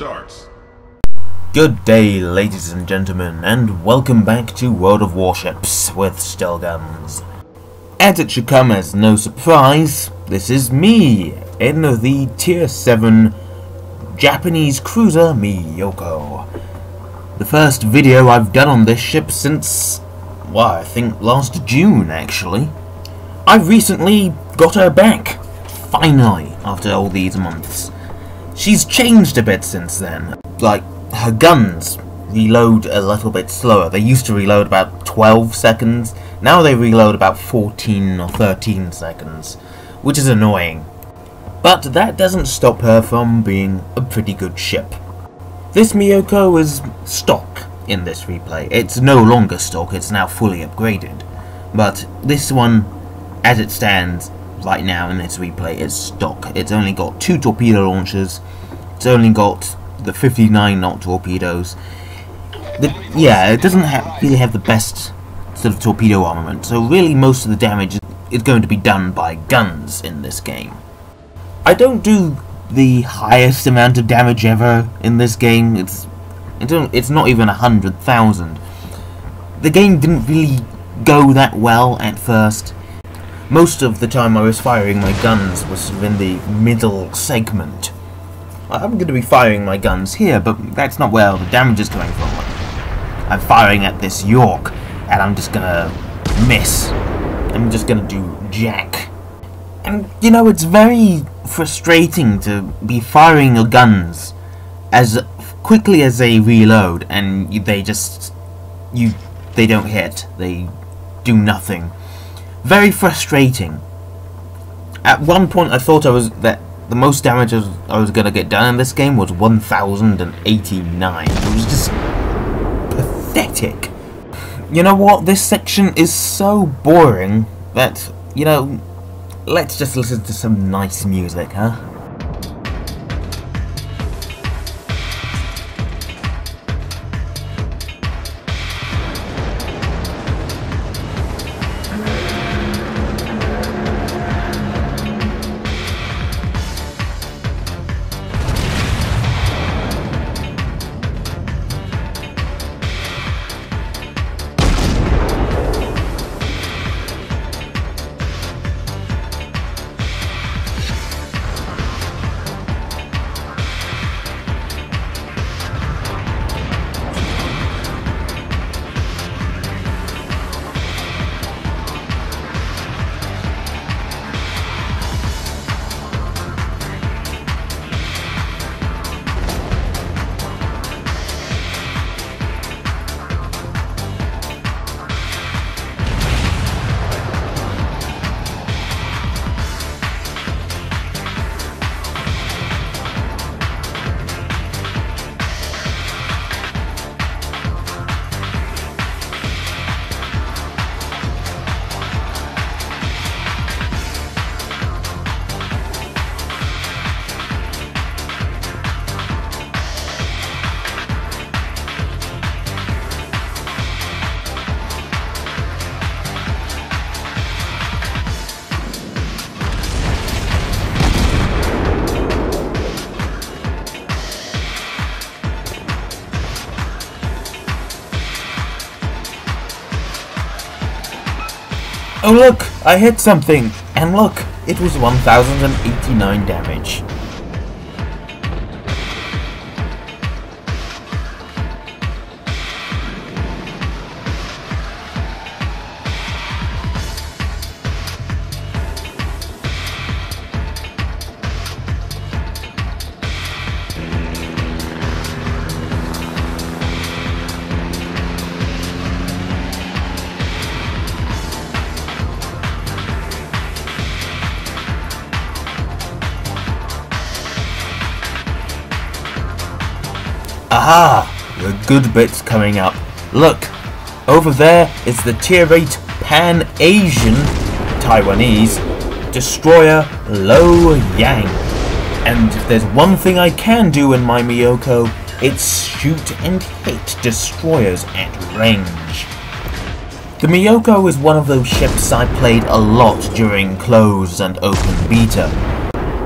starts. Good day, ladies and gentlemen, and welcome back to World of Warships with stillguns. As it should come as no surprise, this is me in the Tier 7 Japanese cruiser Myoko. The first video I've done on this ship since, well, I think last June actually. I recently got her back, finally, after all these months. She's changed a bit since then. Like, her guns reload a little bit slower. They used to reload about 12 seconds, now they reload about 14 or 13 seconds, which is annoying. But that doesn't stop her from being a pretty good ship. This Myoko is stock in this replay. It's no longer stock, it's now fully upgraded. But this one, as it stands right now in this replay, is stock. It's only got 2 torpedo launchers, it's only got the 59 knot torpedoes. It doesn't really have the best sort of torpedo armament, so really most of the damage is going to be done by guns in this game. I don't do the highest amount of damage ever in this game. It's not even 100,000. The game didn't really go that well at first. Most of the time I was firing my guns was in the middle segment. I'm going to be firing my guns here, but that's not where the damage is coming from. I'm firing at this York, and I'm just gonna miss. I'm just gonna do jack. And, you know, it's very frustrating to be firing your guns as quickly as they reload, and they don't hit. They do nothing. Very frustrating. At one point I thought the most damage I was gonna get done in this game was 1089. It was just pathetic. You know what? This section is so boring that, you know, let's just listen to some nice music, huh? Oh look, I hit something, and look, it was 1089 damage. Aha! The good bit's coming up. Look! Over there is the Tier 8 Pan-Asian Taiwanese destroyer Lo Yang. And if there's one thing I can do in my Myoko, it's shoot and hit destroyers at range. The Myoko is one of those ships I played a lot during closed and open beta.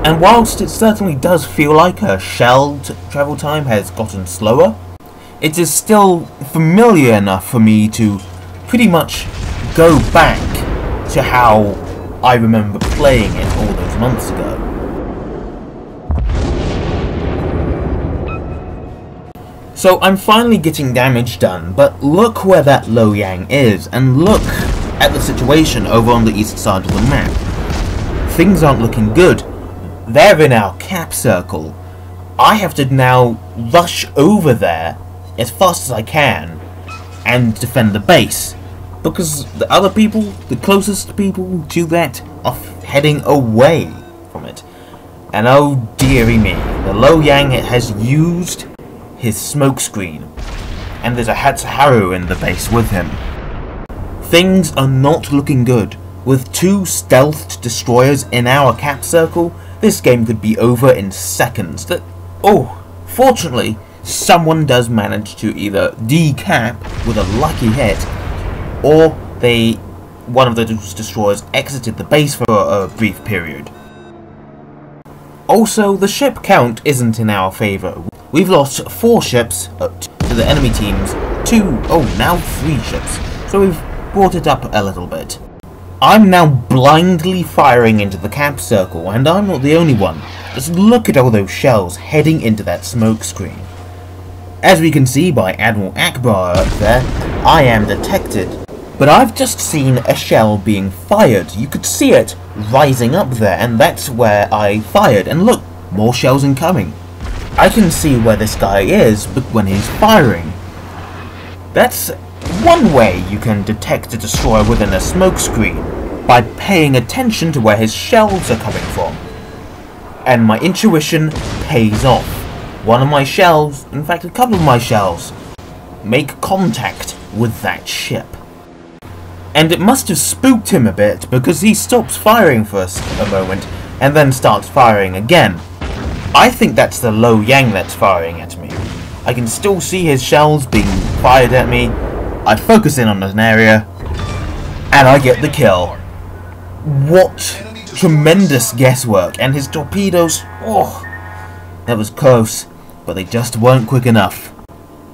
And whilst it certainly does feel like her shell travel time has gotten slower, it is still familiar enough for me to pretty much go back to how I remember playing it all those months ago. So I'm finally getting damage done, but look where that Lo Yang is, and look at the situation over on the east side of the map. Things aren't looking good. They're in our cap circle. I have to now rush over there as fast as I can and defend the base, because the other people, the closest people to that, are heading away from it. And oh dearie me, the Lo Yang has used his smokescreen, and there's a Hatsuharu in the base with him. Things are not looking good. With 2 stealthed destroyers in our cap circle, this game could be over in seconds. Fortunately, someone does manage to either decap with a lucky hit, or one of the destroyers exited the base for a brief period. Also, the ship count isn't in our favour. We've lost 4 ships to the enemy team's 3 ships, so we've brought it up a little bit. I'm now blindly firing into the cap circle, and I'm not the only one. Just look at all those shells heading into that smoke screen. As we can see by Admiral Akbar up there, I am detected. But I've just seen a shell being fired. You could see it rising up there, and that's where I fired. And look, more shells incoming. I can see where this guy is when he's firing. That's one way you can detect a destroyer within a smoke screen, by paying attention to where his shells are coming from. And my intuition pays off. One of my shells, in fact a couple of my shells, make contact with that ship. And it must have spooked him a bit, because he stops firing for a moment, and then starts firing again. I think that's the Lo Yang that's firing at me. I can still see his shells being fired at me. I focus in on an area, and I get the kill. What tremendous guesswork, and his torpedoes, that was close, but they just weren't quick enough.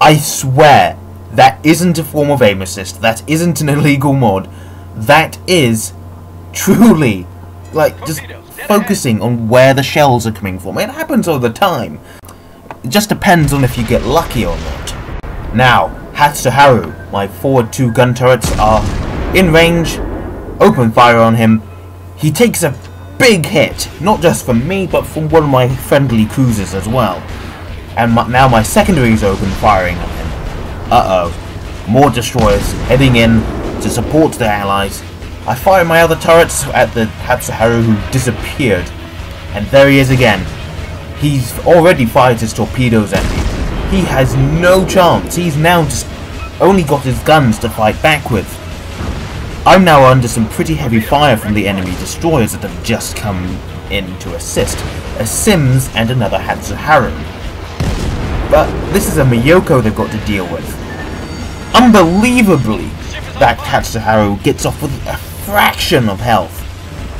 I swear, that isn't a form of aim assist, that isn't an illegal mod, that is truly, just focusing on where the shells are coming from. It happens all the time. It just depends on if you get lucky or not. Now, Hatsuharu, my forward 2 gun turrets are in range, open fire on him. He takes a big hit, not just from me, but from one of my friendly cruisers as well. And now my secondaries are open firing on him. More destroyers heading in to support the allies. I fire my other turrets at the Hatsuharu, who disappeared. And there he is again. He's already fired his torpedoes at me. He has no chance. He's now just only got his guns to fight back with. I'm now under some pretty heavy fire from the enemy destroyers that have just come in to assist. A Sims and another Hatsuharu. But this is a Myoko they've got to deal with. Unbelievably, that Hatsuharu gets off with a fraction of health.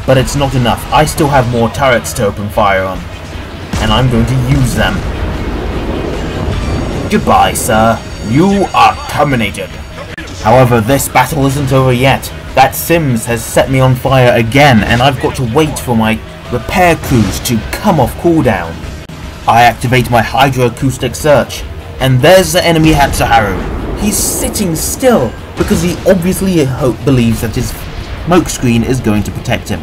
But it's not enough. I still have more turrets to open fire on. And I'm going to use them. Goodbye, sir. You are terminated. However, this battle isn't over yet. That Sims has set me on fire again, and I've got to wait for my repair crews to come off cooldown. I activate my hydroacoustic search, and there's the enemy Hatsuharu. He's sitting still, because he obviously believes that his smoke screen is going to protect him.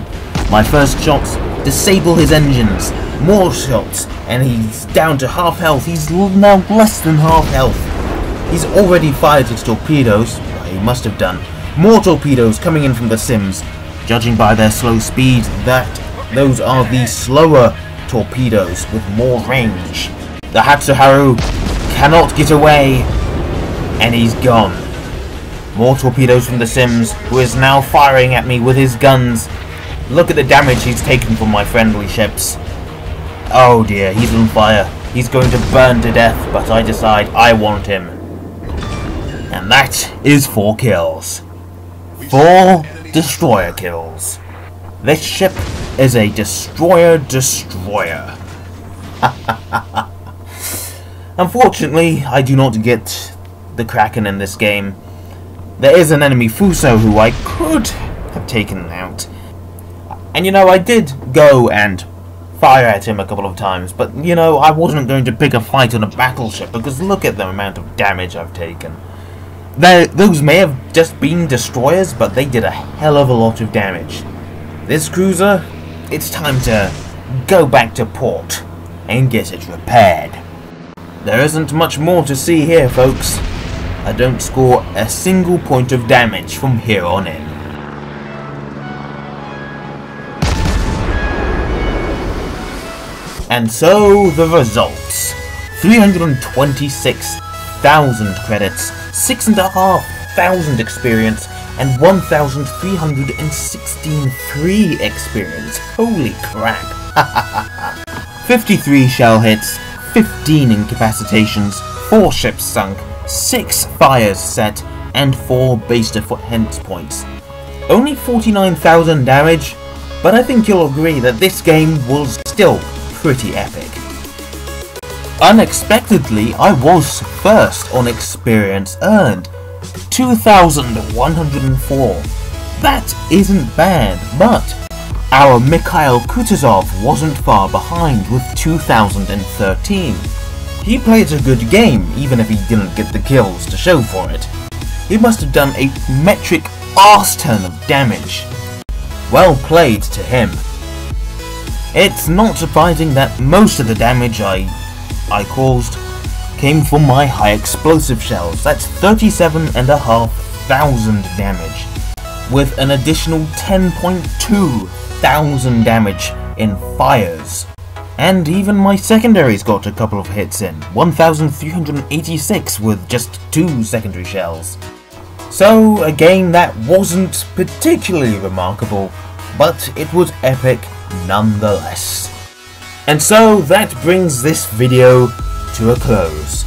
My first shots disable his engines. More shots, and he's down to half health. He's now less than half health. He's already fired his torpedoes. He must have done. More torpedoes coming in from the Sims. Judging by their slow speed, those are the slower torpedoes with more range. The Hatsuharu cannot get away, and he's gone. More torpedoes from the Sims, who is now firing at me with his guns. Look at the damage he's taken from my friendly ships. Oh dear, he's on fire. He's going to burn to death, but I decide I want him. And that is 4 kills. 4 destroyer kills. This ship is a destroyer. Unfortunately, I do not get the Kraken in this game. There is an enemy Fuso who I could have taken out. And you know, I did go and fire at him a couple of times, but you know, I wasn't going to pick a fight on a battleship because look at the amount of damage I've taken. Those may have just been destroyers, but they did a hell of a lot of damage. This cruiser, it's time to go back to port and get it repaired. There isn't much more to see here, folks. I don't score a single point of damage from here on in. And so, the results. 326,000 credits, 6,500 experience, and 1,316 free experience. Holy crap. 53 shell hits, 15 incapacitations, 4 ships sunk, 6 fires set, and 4 base defense points. Only 49,000 damage, but I think you'll agree that this game was still pretty epic. Unexpectedly, I was first on experience earned, 2,104. That isn't bad, but our Mikhail Kutuzov wasn't far behind with 2,013. He played a good game, even if he didn't get the kills to show for it. He must have done a metric arse ton of damage. Well played to him. It's not surprising that most of the damage I caused came from my high explosive shells. That's 37,500 damage, with an additional 10.2 thousand damage in fires. And even my secondaries got a couple of hits in, 1,386 with just 2 secondary shells. So a game that wasn't particularly remarkable, but it was epic nonetheless. And so that brings this video to a close.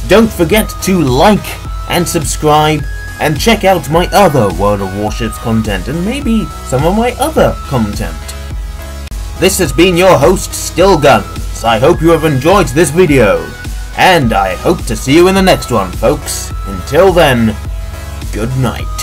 Don't forget to like and subscribe and check out my other World of Warships content and maybe some of my other content. This has been your host, Stillguns. I hope you have enjoyed this video, and I hope to see you in the next one, folks. Until then, good night.